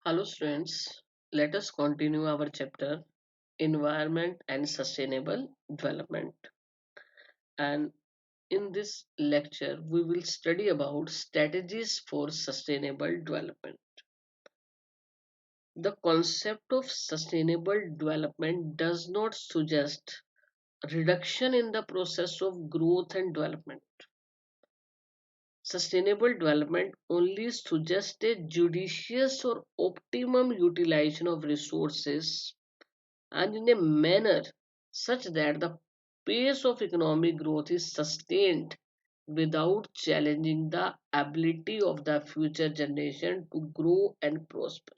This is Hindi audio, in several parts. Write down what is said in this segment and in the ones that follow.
Hello students, let us continue our chapter Environment and Sustainable Development. And in this lecture, we will study about strategies for sustainable development. The concept of sustainable development does not suggest reduction in the process of growth and development. Sustainable development only suggests a judicious or optimum utilization of resources and in a manner such that the pace of economic growth is sustained without challenging the ability of the future generation to grow and prosper.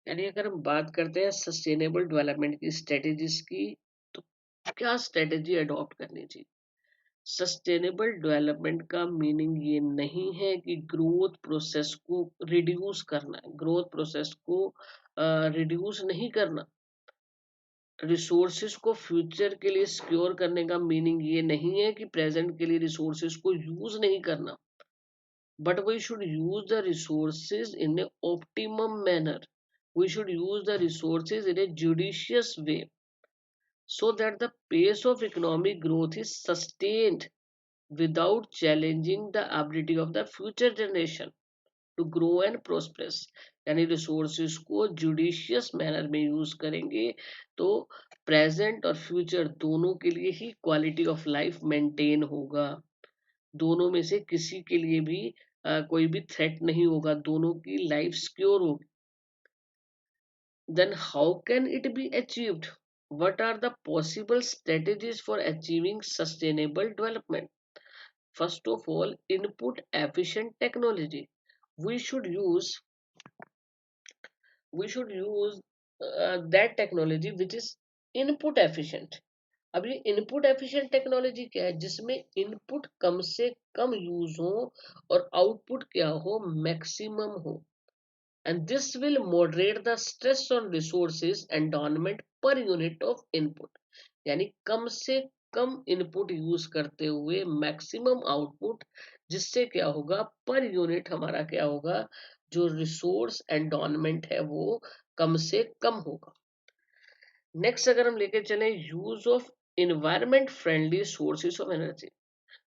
यानी अगर हम बात करते हैं सस्टेनेबल डेवलपमेंट की स्ट्रेटेजीज की, तो क्या स्ट्रेटेजी अडॉप्ट करनी चाहिए? सस्टेनेबल डेवलपमेंट का मीनिंग ये नहीं है कि ग्रोथ प्रोसेस को रिड्यूस करना है, ग्रोथ प्रोसेस को रिड्यूस नहीं करना। रिसोर्सेज को फ्यूचर के लिए सिक्योर करने का मीनिंग ये नहीं है कि प्रेजेंट के लिए रिसोर्सेज को यूज नहीं करना, but we should use the resources in a optimum manner. We should use the resources in a judicious way so that the pace of economic growth is sustained without challenging the ability of the future generation to grow and prosper. यानी रिसोर्सेज को जुडिशियस मैनर में यूज करेंगे तो प्रेजेंट और फ्यूचर दोनों के लिए ही क्वालिटी ऑफ लाइफ मेंटेन होगा, दोनों में से किसी के लिए भी कोई भी थ्रेट नहीं होगा, दोनों की लाइफ सिक्योर होगी. Then how can it be achieved? What are the possible strategies for achieving sustainable development? First of all, input efficient technology. We should use we should use that technology which is input efficient. अब ये इनपुट एफिशिएंट टेक्नोलॉजी क्या है? जिसमें इनपुट कम से कम यूज हो और आउटपुट क्या हो, मैक्सिमम हो. And this will moderate the stress on resources environment per unit of input. यानी कम से कम इनपुट यूज करते हुए मैक्सिमम आउटपुट, जिससे क्या होगा, पर यूनिट हमारा क्या होगा, जो रिसोर्स एनवायरनमेंट है वो कम से कम होगा. नेक्स्ट अगर हम लेके चले use of environment friendly sources of energy.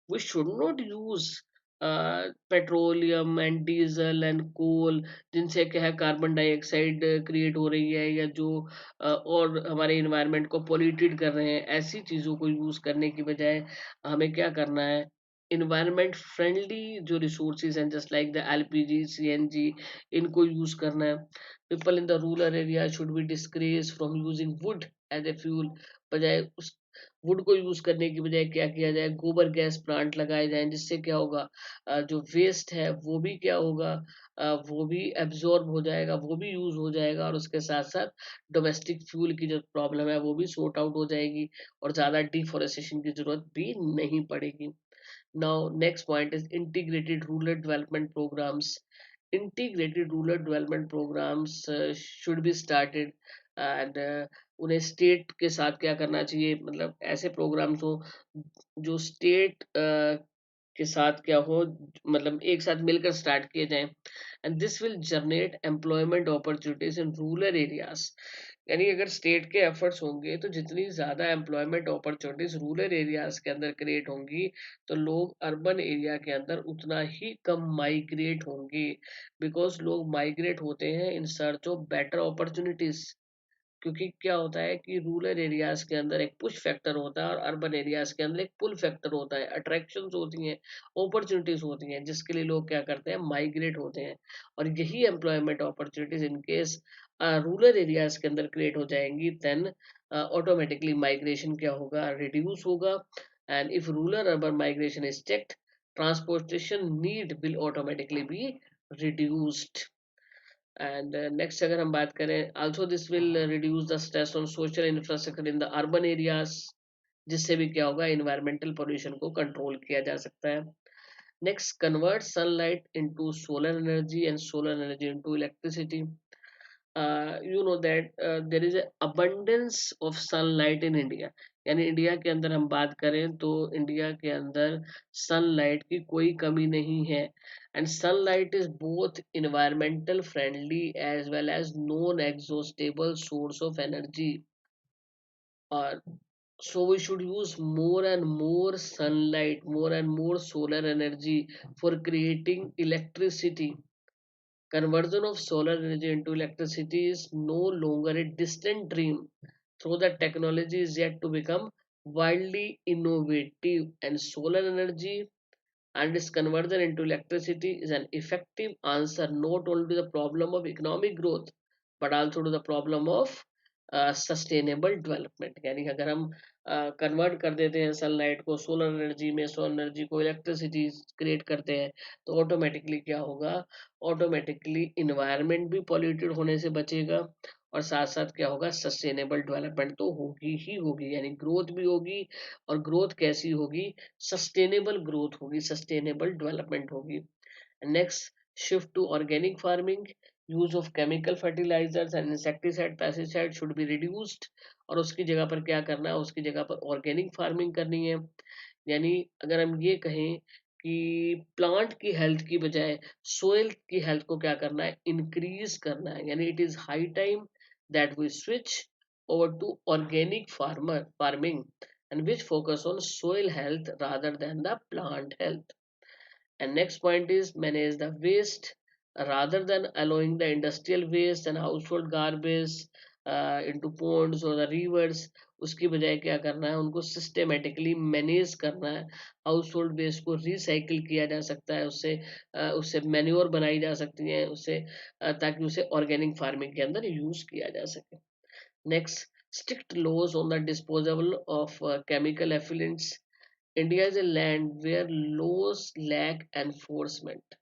We should not use petroleum and diesel and coal, जिनसे क्या है कार्बन डाइऑक्साइड क्रिएट हो रही है, या जो और हमारे इन्वायरमेंट को पोल्यूटेड कर रहे हैं. ऐसी चीज़ों को यूज़ करने की बजाय हमें क्या करना है, इन्वायरमेंट फ्रेंडली जो रिसोर्सेज हैं just like the LPG, CNG, इनको यूज़ करना है. People in the rural area should be discourage from using wood as a fuel. बजाय उस वुड को यूज करने की बजाय क्या किया जाए, गोबर गैस प्लांट लगाए जाएं, जिससे क्या होगा, जो वेस्ट है वो भी क्या होगा, वो भी एब्जॉर्ब हो जाएगा, वो भी यूज हो जाएगा, और उसके साथ साथ डोमेस्टिक फ्यूल की जो प्रॉब्लम है वो भी सॉर्ट आउट हो जाएगी और ज्यादा डिफोरेस्टेशन की जरूरत भी नहीं पड़ेगी. Now next point is integrated rural development programmes. integrated rural development programs should be started, and उन्हें स्टेट के साथ क्या करना चाहिए, मतलब ऐसे प्रोग्राम्स हो जो स्टेट के साथ क्या हो, मतलब एक साथ मिलकर स्टार्ट किए जाएं. And this will generate employment opportunities in rural areas. यानी अगर स्टेट के एफर्ट्स होंगे तो जितनी ज्यादा एम्प्लॉयमेंट अपॉर्चुनिटीज रूरल एरियाज के अंदर क्रिएट होंगी, तो लोग अर्बन एरिया के अंदर उतना ही कम माइग्रेट होंगे, बिकॉज लोग माइग्रेट होते हैं in search of better opportunities. क्योंकि क्या होता है कि रूरल एरियाज के अंदर एक पुश फैक्टर होता है और अर्बन एरियाज के अंदर एक पुल फैक्टर होता है, अट्रैक्शंस होती हैं, अपॉर्चुनिटीज होती हैं, जिसके लिए लोग क्या करते हैं, माइग्रेट होते हैं. और यही employment opportunities in case rural areas के अंदर क्रिएट हो जाएंगी, देन ऑटोमेटिकली माइग्रेशन क्या होगा, रिड्यूस होगा. And if rural urban migration is checked, transportation need will automatically be reduced. And next अगर हम बात करें, also this will reduce the stress on social infrastructure in the urban areas, जिससे भी क्या होगा, इन्वायरमेंटल पोल्यूशन को कंट्रोल किया जा सकता है. Next, convert sunlight into solar energy and solar energy into electricity. You know that there is an abundance of sunlight in India. यानी इंडिया के अंदर हम बात करें तो इंडिया के अंदर सनलाइट की कोई कमी नहीं है, and sunlight is both environmental friendly as well as non exhaustible source of energy. और so we should use more and more sunlight, more and more solar energy for creating electricity. Conversion of solar energy into electricity is no longer a distant dream, though the technology is yet to become wildly innovative, and solar energy and its conversion into electricity is an effective answer not only to the problem of economic growth but also to the problem of sustainable development. यानी अगर हम कन्वर्ट कर देते हैं सनलाइट को सोलर एनर्जी में, सोलर एनर्जी को इलेक्ट्रिसिटी क्रिएट करते हैं, तो ऑटोमेटिकली क्या होगा, ऑटोमेटिकली इन्वायरमेंट भी पॉल्यूटेड होने से बचेगा, और साथ साथ क्या होगा, सस्टेनेबल डेवलपमेंट तो होगी ही होगी, यानी ग्रोथ भी होगी। और ग्रोथ कैसी होगी, सस्टेनेबल ग्रोथ होगी, सस्टेनेबल डेवलपमेंट होगी। Next, shift to organic farming, use of chemical fertilisers and insecticide pesticide should be reduced. और उसकी जगह पर क्या करना है, उसकी जगह पर ऑर्गेनिक फार्मिंग करनी है। यानी अगर हम ये कहें कि प्लांट की हेल्थ की बजाय सोइल की हेल्थ को क्या करना है, इंक्रीज करना है। यानी it is high time that we switch over to organic farming and which focus on soil health rather than the plant health. And next point is manage the waste rather than allowing the industrial waste and household garbage into ponds or the rivers। उसकी बजाय क्या करना है, उनको सिस्टेमेटिकली मैनेज करना है। हाउस होल्ड वेस्ट को रिसाइकिल किया जा सकता है, उससे मैन्योर बनाई जा सकती है, उससे ताकि उसे ऑर्गेनिक फार्मिंग के अंदर यूज किया जा सके। Next, strict laws on the disposal of chemical effluents. India is a land where laws lack enforcement.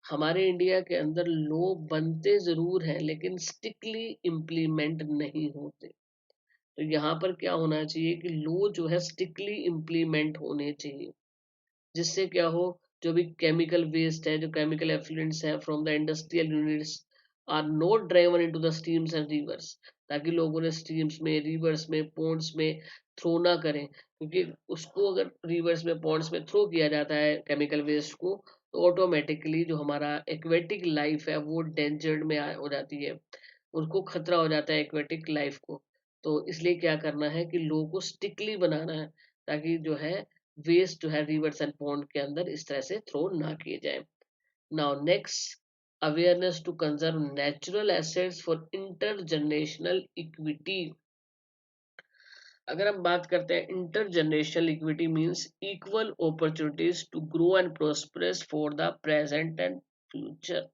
हमारे इंडिया के अंदर लॉ बनते जरूर हैं लेकिन स्ट्रिक्टली इम्प्लीमेंट नहीं होते। तो यहाँ पर क्या होना चाहिए कि लॉ जो है स्ट्रिक्टली इम्प्लीमेंट होने चाहिए, जिससे क्या हो, जो भी केमिकल वेस्ट है, जो केमिकल एफ्लुएंट्स है from the industrial units are not driven into the streams and rivers, ताकि लोगों ने स्ट्रीम्स में, रिवर्स में, पॉन्ड्स में थ्रो ना करें। क्योंकि उसको अगर रिवर्स में, पॉन्ड्स में थ्रो किया जाता है केमिकल वेस्ट को, तो ऑटोमेटिकली जो हमारा एक्वेटिक लाइफ है वो डेंजर्ड में हो जाती है, उनको खतरा हो जाता है एक्वेटिक लाइफ को। तो इसलिए क्या करना है कि लोगों को स्टिकली बनाना है, ताकि जो है वेस्ट जो है रिवर्स एंड पॉन्ड के अंदर इस तरह से थ्रो ना किए जाए। Now next, awareness to conserve natural assets for intergenerational equity. अगर हम बात करते हैं intergenerational equity means equal opportunities to grow and prosperous for the present and future.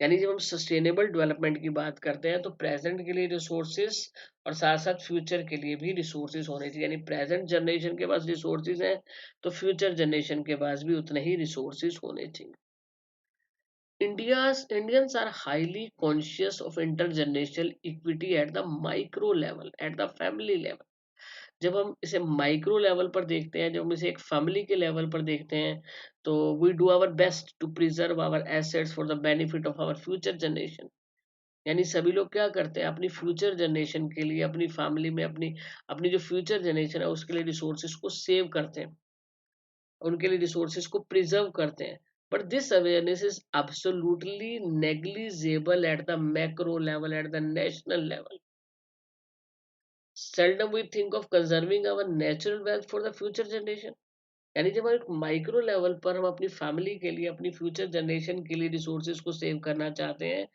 यानी जब हम सस्टेनेबल डेवलपमेंट की बात करते हैं तो प्रेजेंट के लिए रिसोर्सेज और साथ साथ फ्यूचर के लिए भी रिसोर्सेज होने चाहिए। यानी प्रेजेंट जनरेशन के पास रिसोर्सेज हैं तो फ्यूचर जनरेशन के पास भी उतने ही रिसोर्सेज होने चाहिए। Indians are highly conscious of intergenerational equity at the micro level, at the family level। जब हम इसे माइक्रो लेवल पर देखते हैं, जब हम इसे एक फैमिली के लेवल पर देखते हैं, तो we do our best to preserve our assets for the benefit of our future generation. यानी सभी लोग क्या करते हैं, अपनी फ्यूचर जनरेशन के लिए, अपनी फैमिली में, अपनी अपनी जो फ्यूचर जनरेशन है उसके लिए रिसोर्सेज को सेव करते हैं, उनके लिए रिसोर्सेज को प्रिजर्व करते हैं। But this awareness is absolutely negligible at the macro level, at the national level. seldom we think of conserving our natural wealth for the future generation। यानी जब हम एक माइक्रो लेवल पर हम अपनी फैमिली के लिए, अपनी फ्यूचर जनरेशन के लिए रिसोर्सेज को सेव करना चाहते हैं,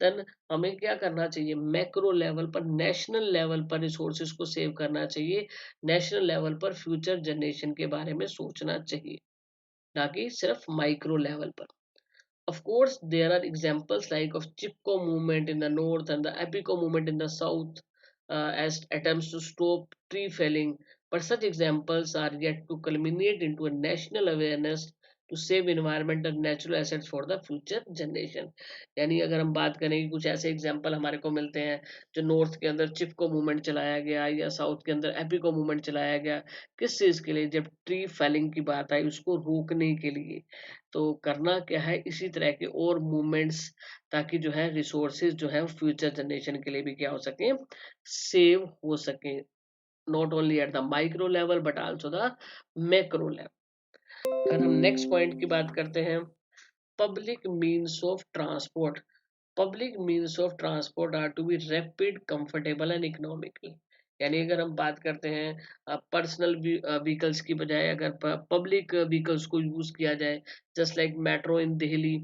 देन हमें क्या करना चाहिए, मैक्रो लेवल पर, नेशनल लेवल पर रिसोर्सेज को सेव करना चाहिए। नेशनल लेवल पर फ्यूचर जनरेशन के बारे में सोचना चाहिए, ना कि सिर्फ माइक्रो लेवल पर। Of course, there are examples like of Chipko movement in the north and the Epico movement in the south as attempts to stop tree felling, but such examples are yet to culminate into a national awareness to save environment and natural assets for the future generation। यानी अगर हम बात करें कि कुछ ऐसे एग्जाम्पल हमारे को मिलते हैं, जो नॉर्थ के अंदर चिपको मूवमेंट चलाया गया या साउथ के अंदर एपिको मूवमेंट चलाया गया, किस चीज के लिए, जब ट्री फेलिंग की बात आई उसको रोकने के लिए। तो करना क्या है, इसी तरह के और मूवमेंट्स, ताकि जो है रिसोर्सेज जो है फ्यूचर जनरेशन के लिए भी क्या हो सके, सेव हो सके। not only at the micro level but also the macro level. अगर हम नेक्स्ट पॉइंट की बात करते हैं, public means of transport, public means of transport are to be rapid, comfortable and economical. यानी अगर हम बात करते हैं पर्सनल व्हीकल्स की बजाय अगर पब्लिक व्हीकल्स को यूज किया जाए, जस्ट लाइक मेट्रो इन दिल्ली,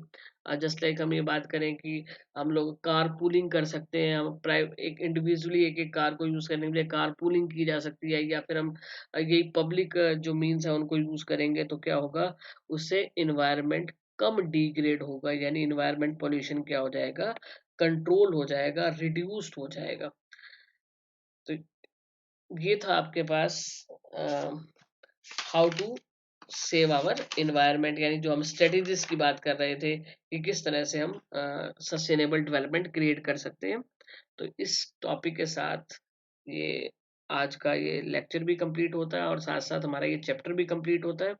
जस्ट लाइक हम ये बात करें कि हम लोग कार पूलिंग कर सकते हैं, हम प्राइवेट एक इंडिविजुअली एक एक कार को यूज करने के लिए कार पूलिंग की जा सकती है, या फिर हम यही पब्लिक जो मीन्स है उनको यूज करेंगे तो क्या होगा, उससे इन्वायरमेंट कम डिग्रेड होगा, यानी इन्वायरमेंट पोल्यूशन क्या हो जाएगा, कंट्रोल हो जाएगा, रिड्यूस्ड हो जाएगा। तो ये था आपके पास how to save our environment, यानी जो हम स्ट्रेटेजीज की बात कर रहे थे कि किस तरह से हम सस्टेनेबल डेवलपमेंट क्रिएट कर सकते हैं। तो इस टॉपिक के साथ ये आज का ये लेक्चर भी कंप्लीट होता है और साथ साथ हमारा ये चैप्टर भी कंप्लीट होता है।